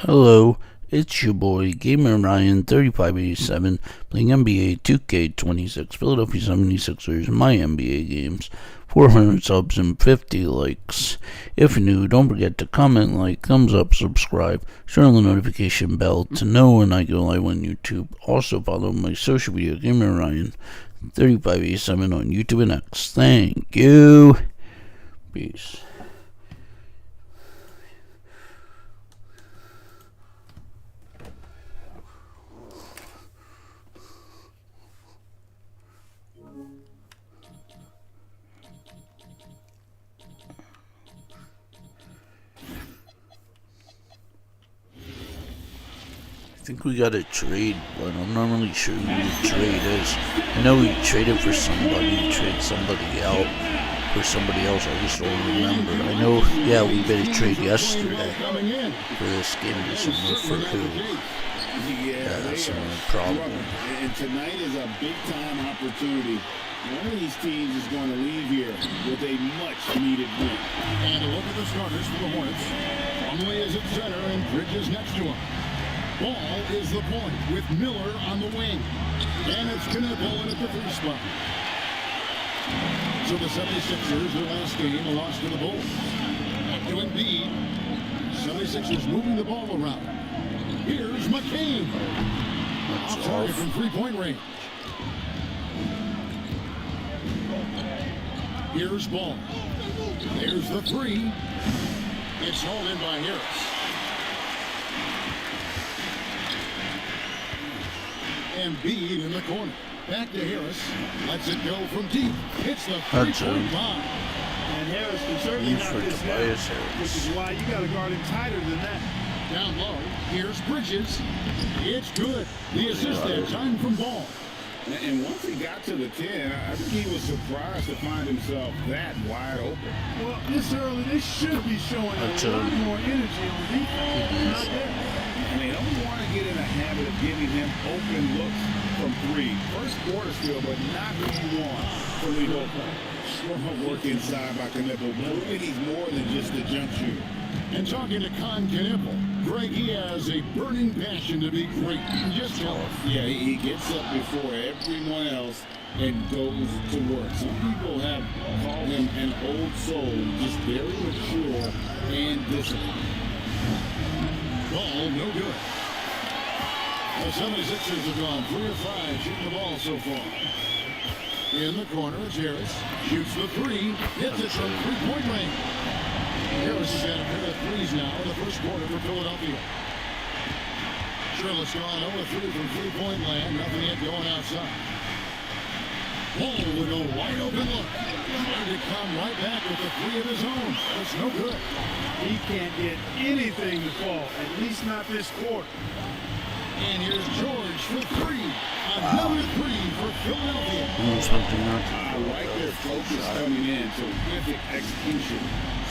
Hello, it's your boy Gamer Ryan 3587 playing NBA 2K26 Philadelphia 76ers My NBA games. 400 subs and 50 likes. If you're new, don't forget to comment, like, thumbs up, subscribe, turn on the notification bell to know when I go live on YouTube. Also follow my social media Gamer Ryan 3587 on YouTube and X. Thank you. Peace. I think we got a trade, but I'm not really sure who the trade is. I know we traded for somebody, traded somebody out for somebody else. I just don't remember. I know, yeah, we made a trade yesterday for this game. I just don't know for who. Yeah, that's another problem. And tonight is a big-time opportunity. One of these teams is going to leave here with a much-needed win. And a look at the starters for the Hornets. Plumlee is at center and Bridges next to him. Ball is the point with Miller on the wing. And it's Knuppel at the three spot. So the 76ers, their last game, a loss to the Bulls. To Embiid. 76ers moving the ball around. Here's McCain. Off target from three-point range. Here's Ball. There's the three. It's hauled in by Harris. Embiid in the corner. Back to Harris. Lets it go from deep. Hits the three-point line. And Harris can certainly not miss that, which is why you got to guard him tighter than that. Down low. Here's Bridges. It's good. The assist that time from Ball. And once he got to the 10, I think he was surprised to find himself that wide open. Well, this early, they should be showing a lot more energy on defense. Not there. And they don't want to get in a habit of giving him open looks from three. First quarter still, but not who you want for lead open. Strong work inside by Knuppel, proving he's more than just a jump shooter. And talking to Con Knuppel, Greg, he has a burning passion to be great. Just tell us. Yeah, he gets up before everyone else and goes to work. Some people have called him an old soul, just very mature and disciplined. Ball, no good. The 76ers have gone 3 of 5 shooting the ball so far. In the corner, it's Harris. Shoots the three. Hits it from three-point range. Harris has had a pair of threes now in the first quarter for Philadelphia. Sherlock's gone 0-3 from three-point land. Nothing yet going outside. Ball with a wide open look. Trying to come right back with the three of his own. That's no good. He can't get anything to fall, at least not this quarter. And here's George for three. Another three for Philadelphia. I like their focus coming in. Terrific execution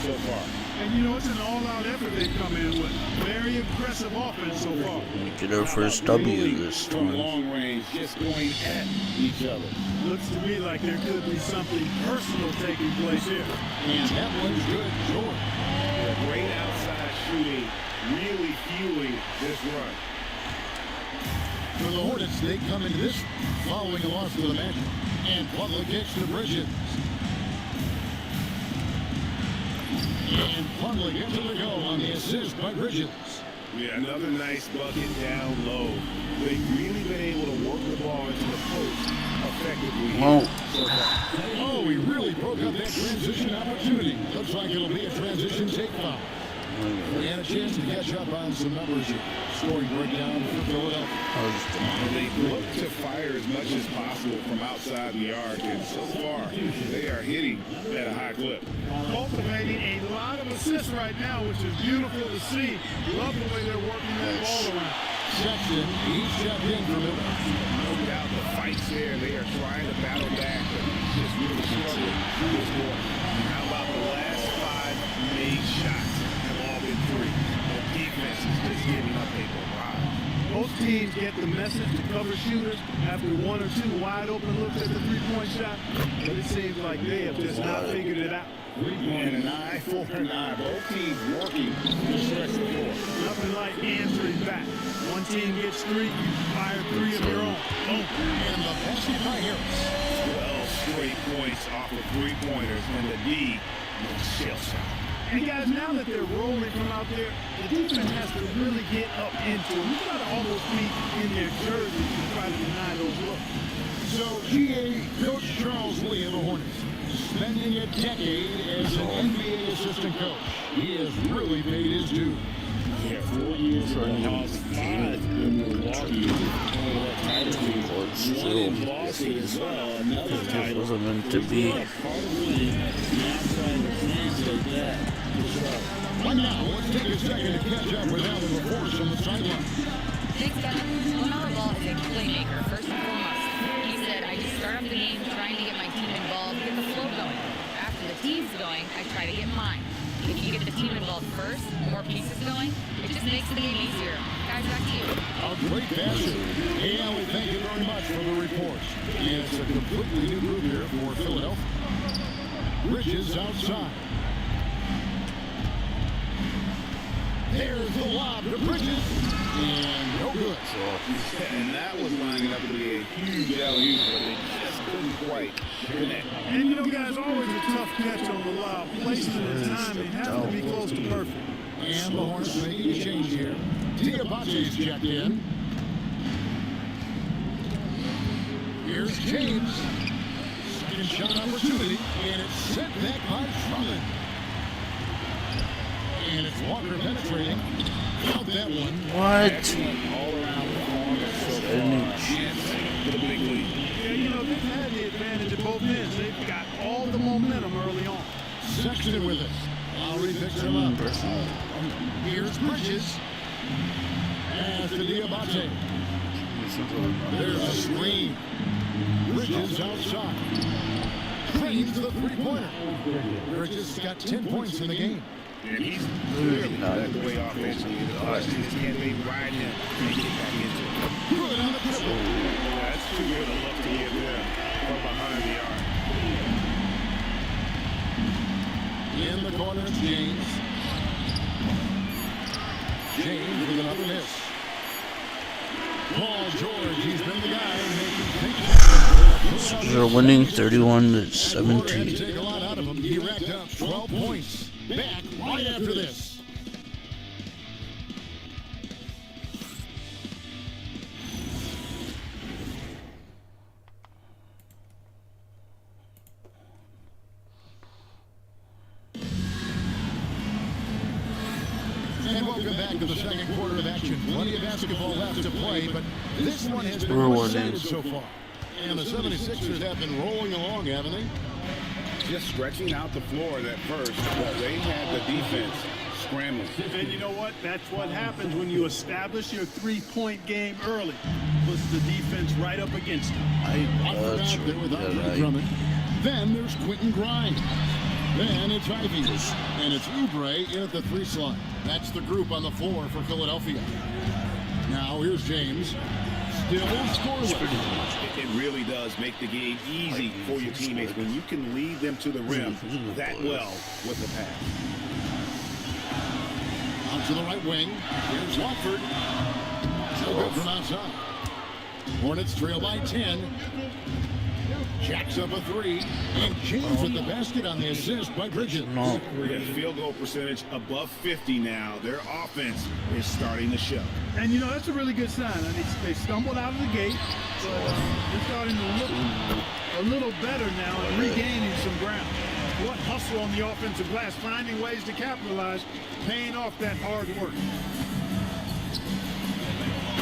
so far. And you know, it's an all-out effort they've come in with. Very impressive offense so far. Get our first W this From time. long range, just going at each other. Looks to me like there could be something personal taking place here. And that one's good. George. Great outside shooting, really fueling this run. For the Hornets, they come into this following a loss to the Magic. And Plumlee gets to Bridges. And Plumlee gets it to go on the assist by Bridges. Yeah, another nice bucket down low. They've really been able to work the ball into the post effectively. Oh, he really broke up that transition opportunity. Looks like it'll be a transition take foul. We had a chance to catch up on some numbers here. Scoring breakdown for Philadelphia. And they look to fire as much as possible from outside the arc, and so far they are hitting at a high clip. Cultivating a lot of assists right now, which is beautiful to see. Love the way they're working that ball around. Sexton, he's checked in for Miller. No doubt the fight's there. They are trying to battle back, but just really struggling this quarter. How about the last 5 made shots have all been three? The defense is just giving up a barrage. Both teams teams get the message to cover shooters after one or two wide open looks at the three-point shot, but it seems like they have just not figured it out. And an eye for an eye. Both teams working to stretch the floor. Nothing like answering back. One team gets three, you fire three of your own. Boom. And the basket by Harris. 12 straight points off of three-pointers, and the D looks shell-shocked. And guys, now that they're rolling from out there, the defense has to really get up into them. You got to almost be in their jersey to try to deny those looks. So, GA, Coach Charles Lee of the Hornets, spending a decade as an NBA assistant coach. He has really paid his due. Yeah, 4 years ago, 5 in Milwaukee. One in Boston as well, another This title. wasn't meant to be. But now, let's take a second to catch up with Alan LaForce on the sideline. Thanks, Kevin. LaMelo Ball is a playmaker, first and foremost. He said, I just start up the game trying to get my team involved, get the flow going. After the team's going, I try to get mine. If you get the team involved first, more pieces going, it just makes the game easier. Guys, back to you. A great basket. Hey, Alan, thank you very much for the report. And it's a completely new group here for Philadelphia. Bridges outside. There's the lob to Bridges. And no good. And that was lining up to be a huge alley-oop, but they just couldn't quite connect. And you know, guys, always a tough catch on the lob. Placement and timing has to be close to perfect. And the Hornets making a change here. Diabate's checked in. Here's James. Second shot opportunity. And it's sent back by Drummond. And it's Walker penetrating. Count that one. What? All-around performance so far. For the big lead. Yeah, you know, they've had the advantage at both ends. They've got all the momentum early on. Sexton with it. Lowry picks him up. Here's Bridges. Pass to Diabate. There's a screen. Bridges outside. Drains the three-pointer. Bridges got 10 points in the game. And he's clearly led the way offensively. The question is, can they ride him and get back into it? Good on the dribble. That's too good a look to give them from behind the arc. In the corner, it's James. James with another miss. Paul George, he's been the guy making things. They're winning 31 to Had to 17. take a lot out of him. He racked up 12 points. Back right after this. And welcome back to the second quarter of action. Plenty of basketball left to play, but this one has been one-sided so far. And the 76ers have been rolling along, haven't they? Just stretching out the floor at first, but they had the defense scrambling. And you know what? That's what happens when you establish your three-point game early. Puts the defense right up against you. After that, they're with Andre Drummond. Then there's Quentin Grimes. Then it's Ivy. And it's Oubre in at the three slot. That's the group on the floor for Philadelphia. Now here's James. Still scoreless. It really does make the game easy for your teammates when you can lead them to the rim that well with the pass. Out to the right wing. Here's Watford. No good from outside. Hornets trail by 10. Jacks up a three. And James with the basket on the assist by Bridges. No. Their field goal percentage above 50 now. Their offense is starting to show. And you know, that's a really good sign. I mean, they stumbled out of the gate, but they're starting to look a little better now and regaining some ground. What hustle on the offensive glass, finding ways to capitalize, paying off that hard work.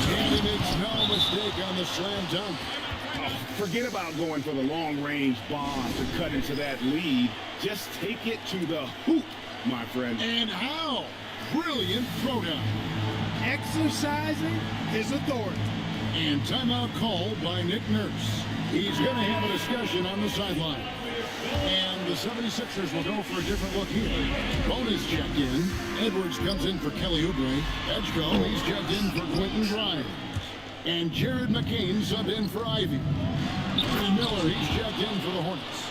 And he makes no mistake on the slam dunk. Forget about going for the long-range bomb to cut into that lead. Just take it to the hoop, my friend. And how? Brilliant throwdown. Exercising his authority. And timeout called by Nick Nurse. He's going to have a discussion on the sideline. And the 76ers will go for a different look here. Bonus checked in. Edwards comes in for Kelly Oubre. Edgecombe, he's checked in for Quentin Grimes. And Jared McCain subbed in for Ivy. And Miller, he's checked in for the Hornets.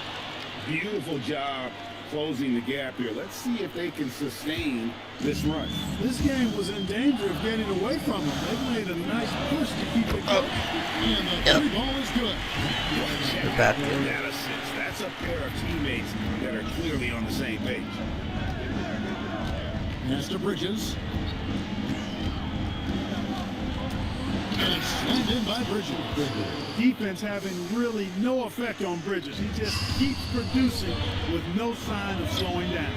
Beautiful job closing the gap here. Let's see if they can sustain this run. This game was in danger of getting away from them. They made a nice push to keep it going. And the three ball is good. Check back out in. that assist. That's a pair of teammates that are clearly on the same page. Pass to Bridges. And it's slammed in by Bridges. Defense having really no effect on Bridges. He just keeps producing with no sign of slowing down.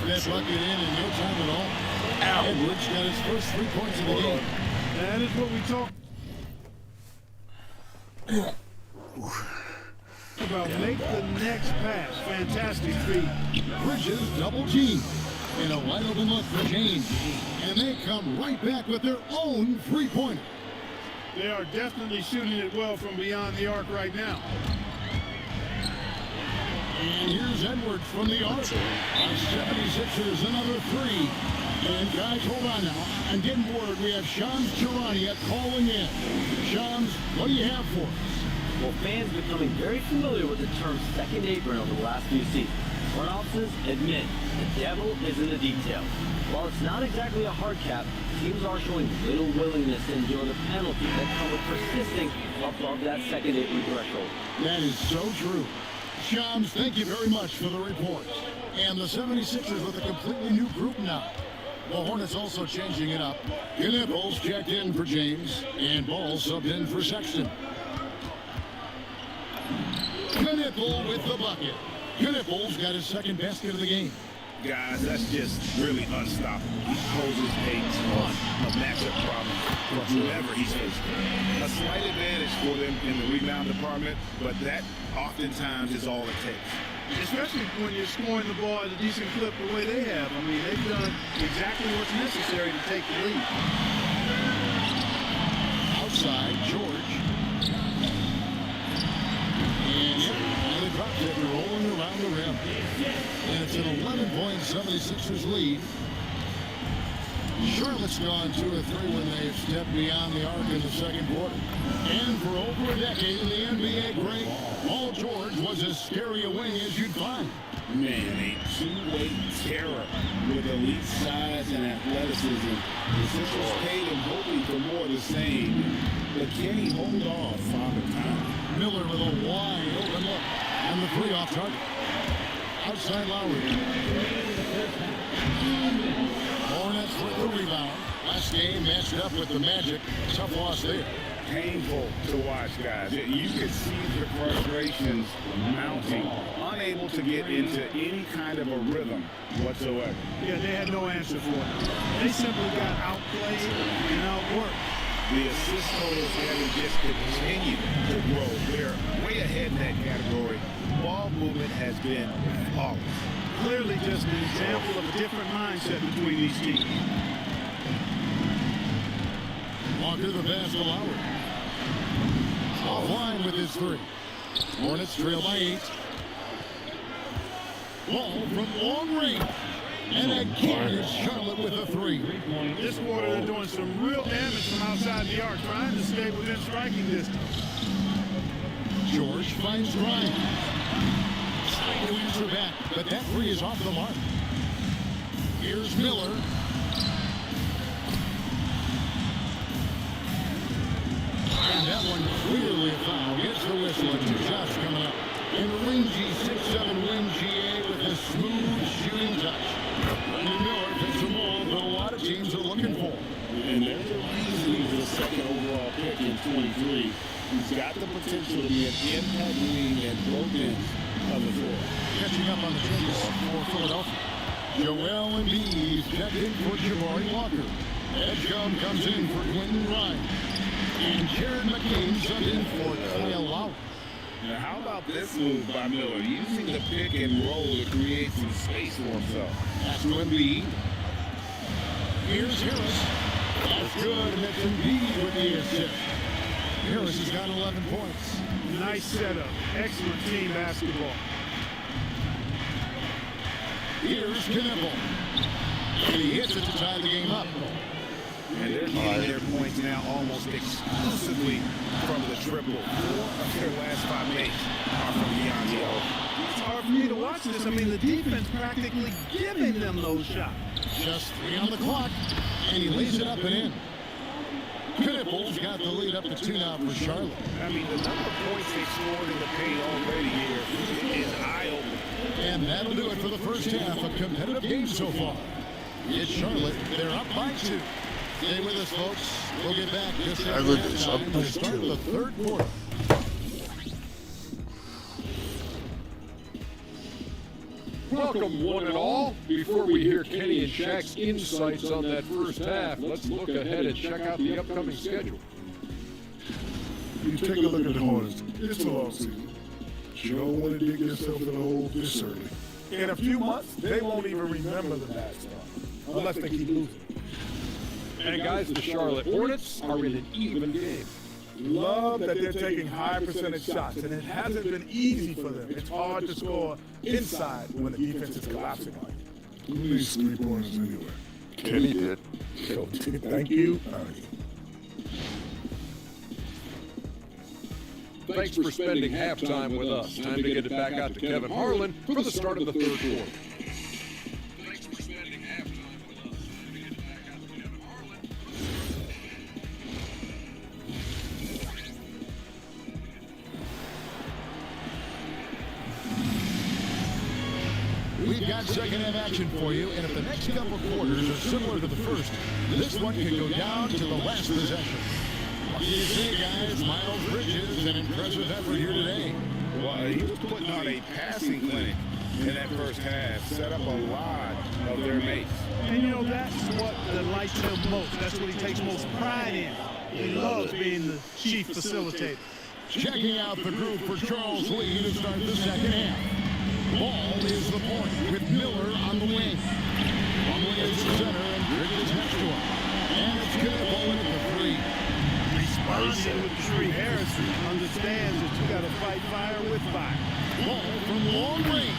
That bucket in no time at all. Edwards got his first 3 points of the game. That is what we talk about. Make the next pass. Fantastic feed. Bridges double team. And a wide open look for James. And they come right back with their own three-pointer. They are definitely shooting it well from beyond the arc right now. And here's Edwards from the arc. Our 76ers, another three. And guys, hold on now. I'm getting bored. We have Shams Charania calling in. Shams, what do you have for us? Well, fans becoming very familiar with the term second apron over the last few seasons. Front offices admit the devil is in the detail. While it's not exactly a hard cap, teams are showing little willingness to endure the penalties that come with persisting above that second apron threshold. That is so true. Shams, thank you very much for the report. And the 76ers with a completely new group now. The Hornets also changing it up. Knipples checked in for James, and Ball subbed in for Sexton. Knipple with the bucket. Knipples got his second basket of the game. Guys, that's just really unstoppable. He poses a ton of matchup problems for whoever he's facing. A slight advantage for them in the rebound department, but that oftentimes is all it takes. Especially when you're scoring the ball at a decent clip the way they have. I mean, they've done exactly what's necessary to take the lead. Outside, George. And they dropped it, rolling around the rim. And it's an 11-point 76ers lead. Charlotte's gone 2 of 3 when they've stepped beyond the arc in the second quarter. And for over a decade in the NBA, Greg, Paul George was as scary a wing as you'd find. Man, a two-way terror with elite size and athleticism. The Sixers paid him hoping for more of the same. But can he hold off Father Time? Miller with a wide open look. And the three off target. Outside Lowry. Hornets with the rebound. Last game matched up with the Magic. Tough loss there. Painful to watch, guys. You could see the frustrations mounting, unable to get into any kind of a rhythm whatsoever. Yeah, they had no answer for it. They simply got outplayed and outworked. The assist totals haven't just continued to grow. They're way ahead in that category. Ball movement has been flawless. Clearly just an example of a different mindset between these teams. Walker the pass to Lowry. Offline with his three. Hornets trail by 8. Ball from long range. And again, it's Charlotte with a 3. This quarter, they're doing some real damage from outside the arc, trying to stay within striking distance. George finds Ryan. Trying to answer back, but that 3 is off the mark. Here's Miller. And that one clearly a foul. Gets the whistle and 2 shots coming up. And rangy 6'7" wing GA with a smooth shooting touch. And Miller picks the ball that a lot of teams are looking for. And there's a reason he's the second overall pick in 23. He's got the potential to be an impact wing at both ends of the floor. Catching up on the changes for Philadelphia. Joel Embiid checked in for Jabari Walker. Edgecombe comes in for Quentin Ryan. And Jared McCain subbed in for Kyle Lowry. Now, how about this move by Miller, using the pick and roll to create some space for himself? That's to Embiid. Here's Harris. That's good, and it's Embiid with the assist. Harris has got 11 points. Nice setup. Excellent team basketball. Here's Knipple. And he hits it to tie the game up. And they're getting their points now almost exclusively from the triple. 4 of their last 5 makes are from beyond the arc. It's hard for me to watch this. I mean, the defense practically giving them those shots. Just 3 on the clock, and he lays it up and in. Knippel's got the lead up to 2 now for Charlotte. I mean, the number of points they scored in the paint already here is eye-opening. And that'll do it for the first half. A competitive game so far. It's Charlotte. They're up by 2. Stay with us, folks. We'll get back just after Charlotte is up halftime by to start 2. the third quarter. Welcome, one and all. Before we hear Kenny and Shaq's insights on that first half, let's look ahead and check out the upcoming schedule. You take a look at the Hornets. It's a long season. You don't want to dig yourself in a hole this early. In a few months, they won't even remember the bad stuff unless they keep losing. And guys, the Charlotte Hornets are in an even game. Love that they're taking high percentage shots, and it hasn't been easy for them. It's hard to score inside when the defense is collapsing on you. Who needs 3-pointers anyway? Kenny did. Thank you. Thanks for spending halftime with us. Time to get it back out to Kevin Harlan for the start of the third quarter. Thanks for spending halftime with us. Time to get it back out to Kevin Harlan. We've got second half action for you, and if the next couple quarters are similar to the first, this one could go down to the last possession. What do you see, guys? Miles Bridges, an impressive effort here today. Well, he was putting on a passing clinic in that first half, set up a lot of their mates. And you know, that's what delights him most. That's what he takes most pride in. He loves being the chief facilitator. Checking out the group for Charles Lee to start the second half. Ball is the point with Miller on the wing. Plumlee is the center and Bridges next to him. And it's Knippel with the 3. Responding with the 3. Harrison understands that you got to fight fire with fire. Ball from long range.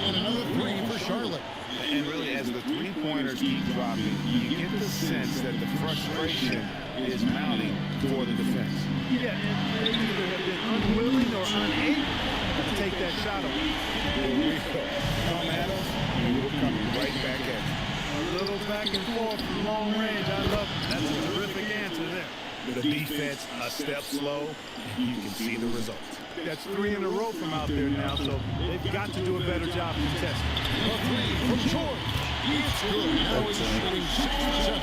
And another 3 for Charlotte. And really, as the 3-pointers keep dropping, you get the sense that the frustration is mounting for the defense. Yeah, and they either have been unwilling or unable to take that shot away. Come at us, and we're coming right back at you. A little back and forth from long range. I love it. That's a terrific answer there. The defense a step slow, and you can see the results. That's 3 in a row from out there now, so they've got to do a better job contesting. A 3 from George. It's good. Now he's shooting 6 for 7.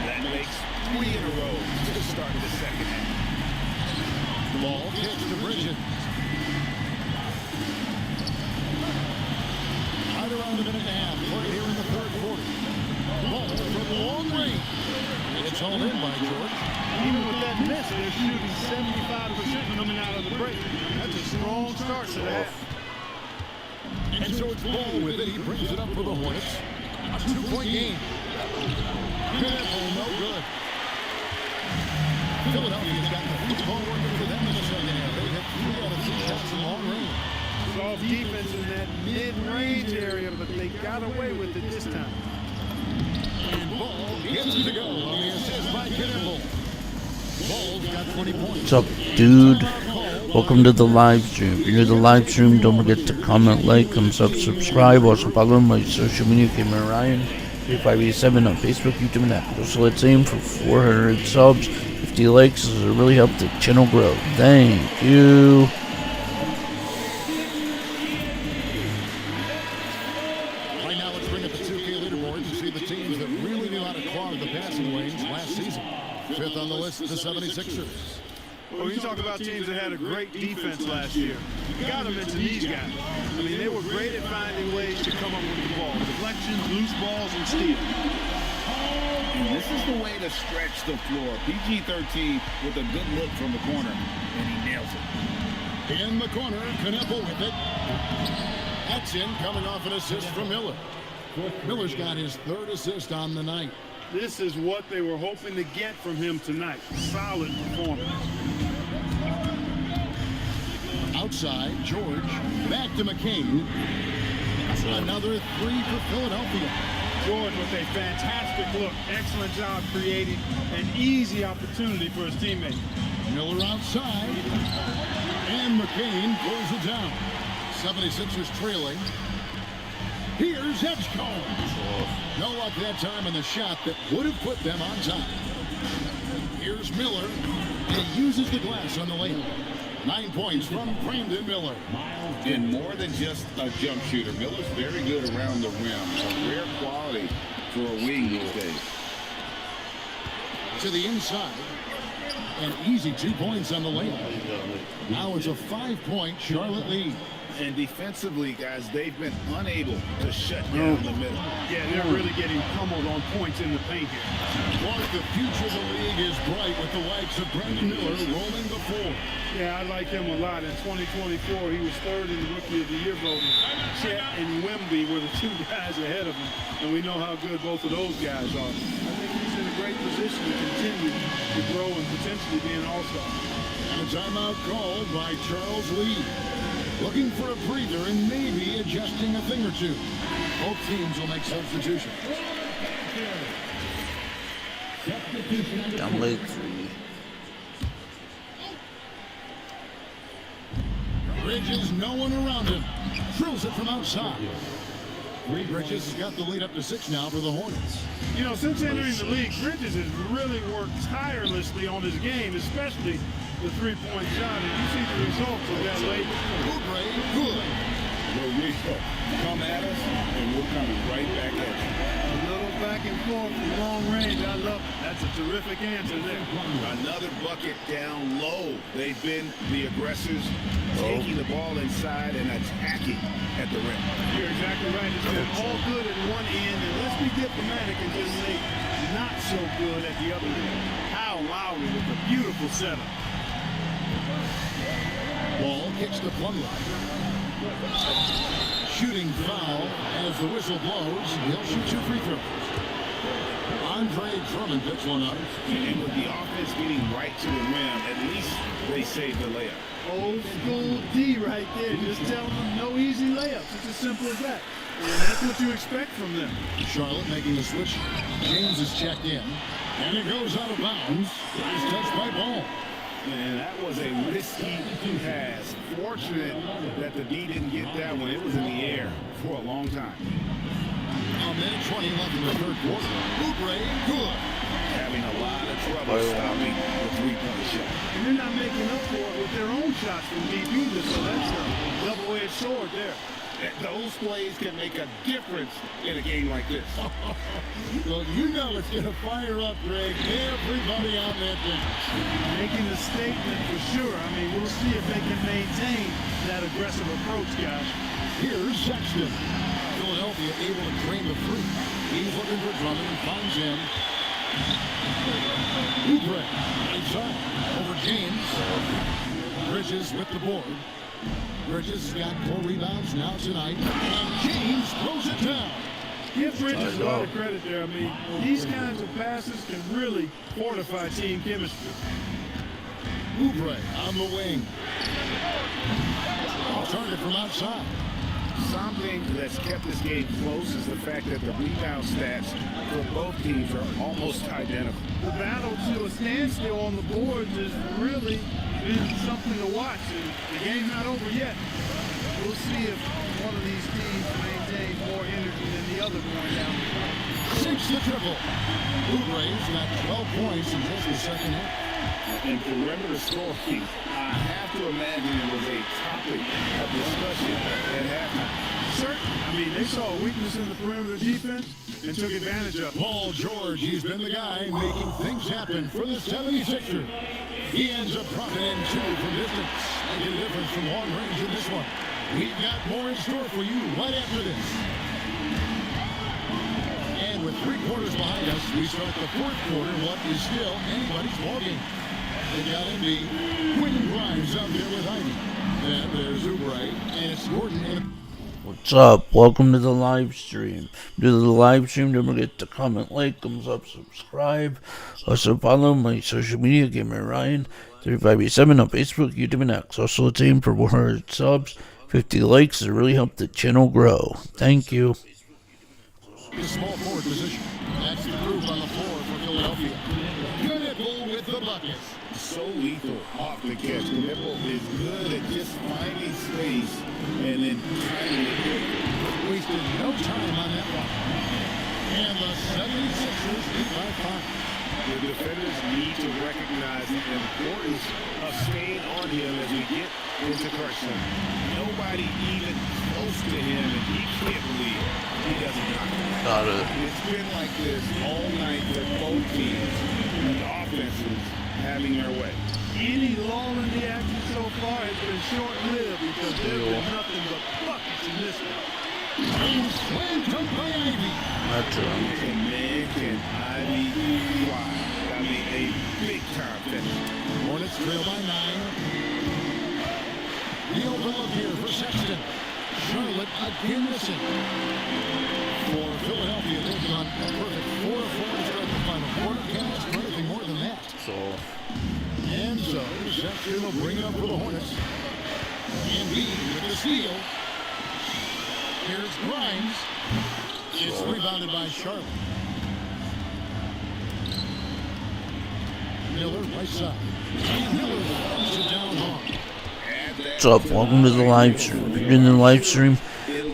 That makes 3 in a row to start the second half. Ball kicks to Bridges. Right around a minute and a half. Play here in the third quarter. Ball from long range. It's all in by George. Even with that miss, they're shooting 75% coming out of the break. That's a strong start to the half. And so it's Ball with it. He brings it up for the Hornets. A 2-point game. Knippel, no good. Philadelphia's got the football working for them in the second half. They hit 3 out of 3 shots from long range. Soft defense in that mid-range area, but they got away with it this time. And Ball gets it to go on the assist by Knippel. Ball's got 20 points. What's up, dude? Welcome to the live stream. If you're near the live stream, don't forget to comment, like, thumbs up, subscribe. Also follow my social media, Gamer Ryan 3587 on Facebook, YouTube, and Apple. So let's aim for 400 subs, 50 likes. This will really help the channel grow. Thank you. Right now, let's bring up the 2K leaderboard to see the teams that really knew how to clog the passing lanes last season. 5th on the list, the 76ers. Well, you talk about teams that had a great defense last year. You got to mention these guys. I mean, they were great at finding ways to come up with the ball. Deflections, loose balls, and steals. And this is the way to stretch the floor. PG-13 with a good look from the corner, and he nails it. In the corner, Knippel with it. That's in, coming off an assist from Miller. Miller's got his 3rd assist on the night. This is what they were hoping to get from him tonight. Solid performance. Outside, George, back to McCain. Another 3 for Philadelphia. George with a fantastic look. Excellent job creating an easy opportunity for his teammate. Miller outside, and McCain pulls it down. 76ers trailing. Here's Edgecombe. No luck that time on the shot that would have put them on top. Here's Miller, and he uses the glass on the layup. 9 points from Brandon Miller. And more than just a jump shooter, Miller's very good around the rim. A rare quality for a wing these days. To the inside. An easy 2 points on the layup. Now it's a 5-point Charlotte lead. And defensively, guys, they've been unable to shut down the middle. Yeah, they're really getting pummeled on points in the paint here. But the future of the league is bright with the likes of Brandon Miller rolling the floor. Yeah, I like him a lot. In 2024, he was third in the Rookie of the Year voting. Chet and Wemby were the two guys ahead of him, and we know how good both of those guys are. I think he's in a great position to continue to grow and potentially be an all-star. And a timeout called by Charles Lee. Looking for a breather and maybe adjusting a thing or two. Both teams will make substitutions. Down by 3. Bridges, no one around him. Drills it from outside. Bridges has got the lead up to 6 now for the Hornets. You know, since entering the league, Bridges has really worked tirelessly on his game, especially the three-point shot, and you see the results of that late. Oubre, good. Well, we come at us, and we're coming right back at you. A little back and forth from long range. I love it. That's a terrific answer there. Another bucket down low. They've been the aggressors, taking the ball inside and attacking at the rim. You're exactly right. It's been all good at one end, and let's be diplomatic and just say not so good at the other end. Kyle Lowry with a beautiful setup. Ball kicks the plumb line. Shooting foul as the whistle blows. He'll shoot 2 free throws. Andre Drummond picks one up. And with the offense getting right to the rim, at least they saved the layup. Old school D right there. Just telling them no easy layups. It's as simple as that. And that's what you expect from them. Charlotte making the switch. James is checked in. And it goes out of bounds. Nice touch by Ball. And that was a risky pass. Fortunate that the D didn't get that one. It was in the air for a long time. A minute 20 left in the third quarter. Oubre, good. Having a lot of trouble stopping the three-point shot. And they're not making up for it with their own shots from deep either, so that's a double-edged sword there. Those plays can make a difference in a game like this. Well, you know it's going to fire up, Greg. Everybody on that bench. Making a statement for sure. I mean, we'll see if they can maintain that aggressive approach, guys. Here's Sexton. Philadelphia able to drain the free. He's looking for Drummond and finds him. Oubre, inside, over James. Bridges with the board. Bridges has got 4 rebounds now tonight. And James throws it down. Give Bridges a lot of credit there. I mean, these kinds of passes can really fortify team chemistry. Oubre on the wing. Target from outside. Something that's kept this game close is the fact that the rebound stats for both teams are almost identical. The battle to a standstill on the boards has really been something to watch. And the game's not over yet. We'll see if one of these teams maintains more energy than the other going down. Sinks the triple. Oubre's got 12 points in just the second half. And perimeter scoring, I have to imagine it was a topic of discussion at halftime. Certainly. I mean, they saw a weakness in the perimeter defense and took advantage of it. Paul George, he's been the guy making things happen for the 76ers. He ends up dropping in 2 from distance. Making a difference from long range in this one. We've got more in store for you right after this. And with 3 quarters behind us, we start the 4th quarter. What is still anybody's ballgame. They got Embiid. Quentin Grimes out there with Ivy. Then there's Oubre, and it's Gordon and What's up? Welcome to the live stream. Do the live stream, don't forget to comment, like, thumbs up, subscribe. Also follow my social media, Gamer Ryan 3587 on Facebook, YouTube, and X. Also let's aim for 100 subs, 50 likes to really help the channel grow. Thank you. his small forward position. That's the group on the floor for Philadelphia. Knipple with the bucket. So lethal off the catch. Knipple is good at just finding space and then timing it. Wasted no time on that one. And the 76ers lead by 5. The defenders need to recognize the importance of staying on him as we get into crunch time. Nobody even close to him, and he can't believe he doesn't knock it. Got it. It's been like this all night with both teams, and the offenses having their way. Any lull in the action so far has been short-lived because there's been nothing but buckets in this one. Slam dunk by Ivy. That's it. And man, can Ivy fly. I mean, a big-time finish. Hornets trail by 9. The open look here for Sexton. Charlotte again missing. For Philadelphia, they've gone a perfect 4-4 to start the final quarter. Can't ask for anything more than that. So, And so, Sexton will bring it up for the Hornets. Embiid with the steal. Here's Grimes. It's rebounded by Charlotte. Miller, right side. Miller throws it down long. what's up? Welcome to the live stream. If you're in the live stream,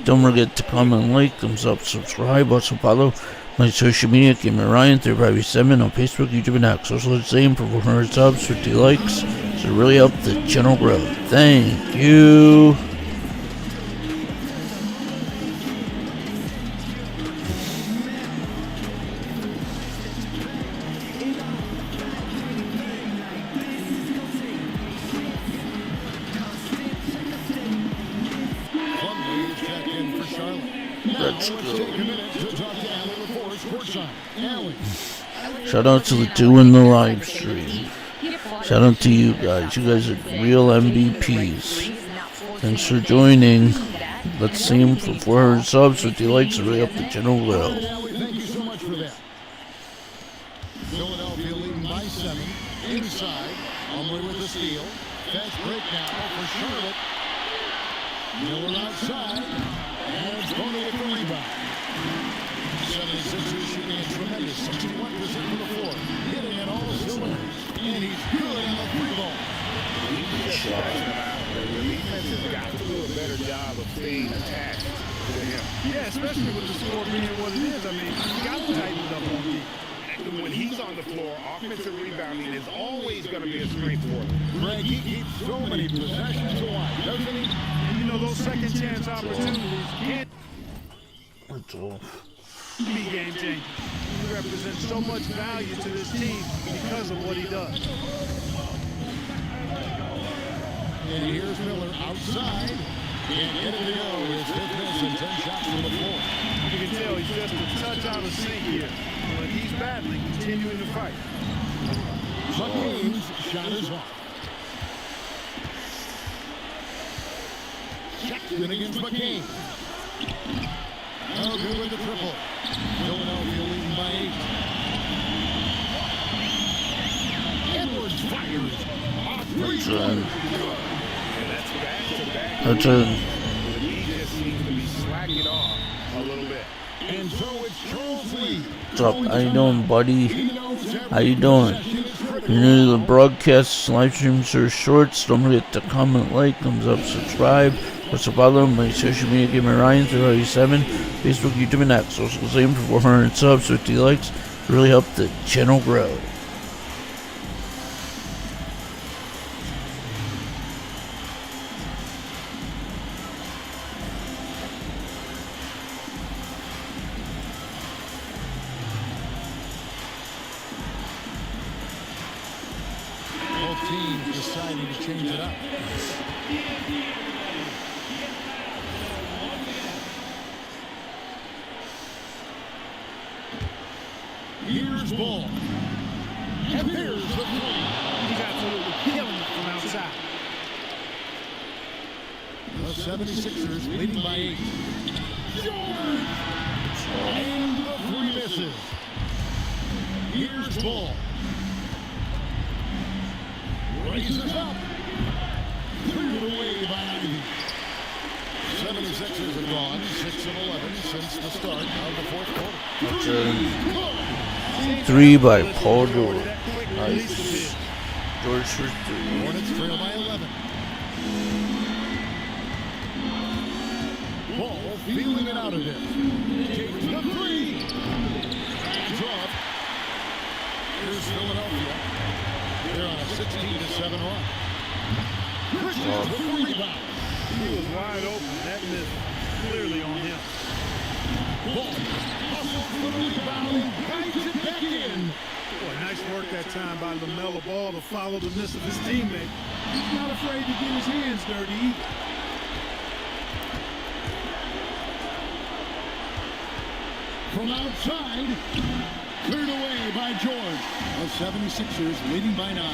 don't forget to comment, like, thumbs up, subscribe, also follow my social media, Gamer Ryan 357 on Facebook, YouTube, and X. Also, the same for 400 subs, 50 likes. So really help the channel grow. Thank you. Shout out to the 2 in the live stream. Shout out to you guys. You guys are real MVPs. Thanks for joining. Let's see him for 400 subs, 50 likes, and really up the channel well. Thank you so much for that. Philadelphia leading by 7. Inside. Umley with the steal. Fast break now for Charlotte. Miller outside. And it's going to get the rebound. 76ers shooting a tremendous 61% from the floor. Hitting at all cylinders. And he's good on the free ball. The defense has got to do a better job of staying attached to him. Yeah, especially with the score being what it is. I mean, you got to tighten it up on defense. When he's on the floor, offensive rebounding is always going to be a strength for him. Greg, he keeps so many possessions alive, doesn't he? You know, those second chance opportunities can't That's all. be game changers. He represents so much value to this team because of what he does. And here's Miller outside. Can't get it to go. His fifth miss and 10 shots from the floor. You can tell he's just a touch out of sync here. But he's battling, continuing to fight. McCain's shot is off. Sexton against McCain. Oh, good with the triple. Philadelphia leading by 8. Edwards fires. That's it. That's back-to-back. That's it. He just seems to be slacking off a little bit. And so it's Charles Lee. What's up? How you doing, buddy? How you doing? If you're new to the broadcast, live streams or shorts, don't forget to comment, like, thumbs up, subscribe. Also follow my social media, Gamer Ryan 387, Facebook, YouTube, and X. Also the same for 400 subs, 50 likes. Really help the channel grow. Both teams deciding to change it up. Here's ball. And there's the three. He's absolutely killing it from outside. The 76ers leading by 8. George! And the three misses. Here's ball. Raises up. Cleared away by Ivy. 76ers have gone 6 of 11 since the start of the fourth quarter. That's a 3 by Paul George. Nice. George for 3. Hornets trail by 11. Ball feeling it out of this. Takes the 3. Hands off. Here's Philadelphia. They're on a 16-7 run. Bridges with the rebound. He was wide open. That missed clearly on him. Ball hustles for the rebound. Bangs it back in. Boy, nice work that time by LaMelo Ball to follow the miss of his teammate. He's not afraid to get his hands dirty either. From outside, cleared away by George. The 76ers leading by 9.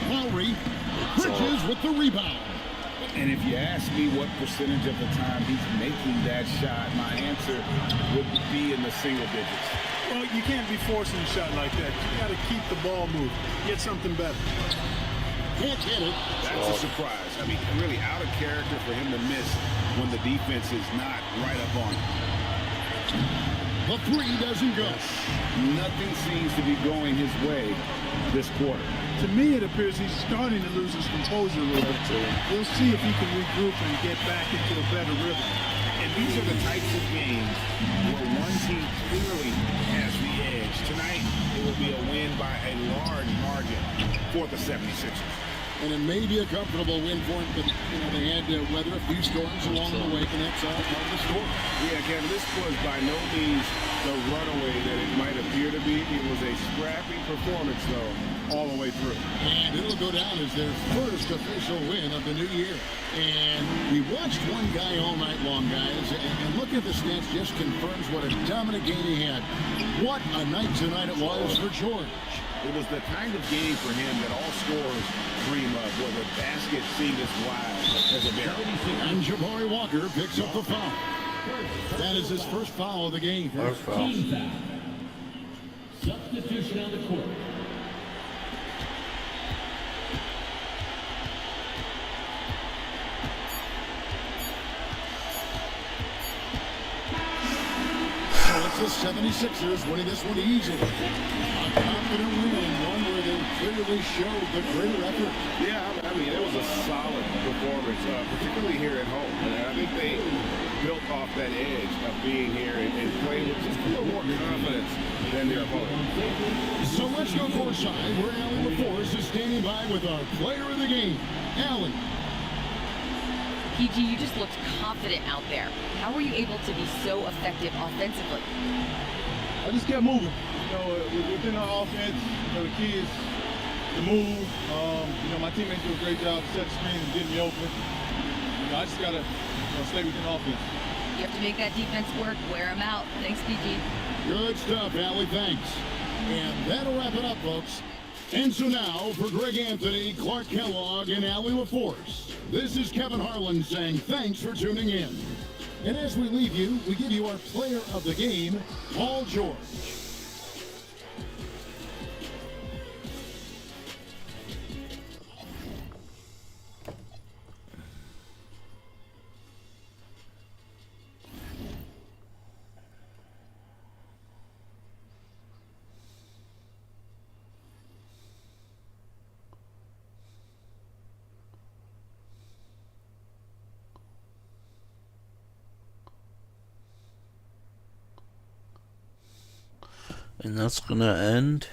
Lowry, Bridges with the rebound. And if you ask me what percentage of the time he's making that shot, my answer would be in the single digits. Well, you can't be forcing a shot like that. You got to keep the ball moving. Get something better. Can't get it. That's a surprise. I mean, really out of character for him to miss when the defense is not right up on him. The 3 doesn't go. Nothing seems to be going his way this quarter. To me, it appears he's starting to lose his composure a little bit. We'll see if he can regroup and get back into a better rhythm. And these are the types of games where one team clearly has the edge. Tonight, it will be a win by a large margin for the 76ers. And it may be a comfortable win for him, but they had to weather a few storms along the way, and that's all part of the story. Yeah, Kevin, this was by no means the runaway that it might appear to be. It was a scrappy performance, though, all the way through. And it'll go down as their first official win of the new year. And we watched one guy all night long, guys, and looking at the stats just confirms what a dominant game he had. What a night tonight it was for George. It was the kind of game for him that all scorers dream of, where the basket seemed as wide as a barrel. And Jabari Walker picks up the foul. That is his first foul of the game. First foul. Substitution on the court. So it's the 76ers winning this one easily. A confident win, one where they clearly showed the greater effort. Yeah, I mean, it was a solid performance, particularly here at home. And I think they built off that edge of being here and playing with just a little more confidence than their opponent. So let's go courtside, where Allen LaForce is standing by with our player of the game, Allen. PG, you just looked confident out there. How were you able to be so effective offensively? I just kept moving. Within our offense, the key is to move. My teammates do a great job of setting screens and getting me open. I just got to stay within offense. You have to make that defense work, wear them out. Thanks, PG. Good stuff, Allie, thanks. And that'll wrap it up, folks. And so now, for Greg Anthony, Clark Kellogg, and Allie LaForce, this is Kevin Harlan saying thanks for tuning in. And as we leave you, we give you our player of the game, Paul George. And that's gonna end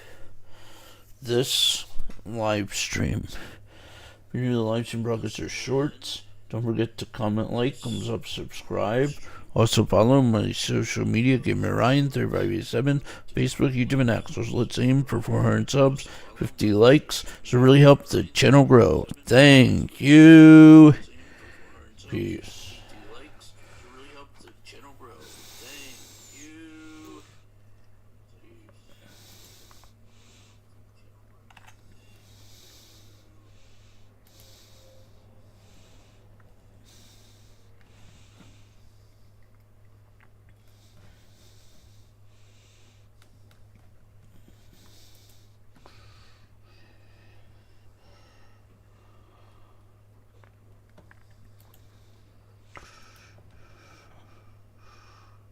this live stream. If you're new to the live stream broadcasts or shorts, don't forget to comment, like, thumbs up, subscribe. Also follow my social media, Gamer Ryan 3587, Facebook, YouTube, and X. So let's aim for 400 subs, 50 likes, so really help the channel grow. Thank you. Peace.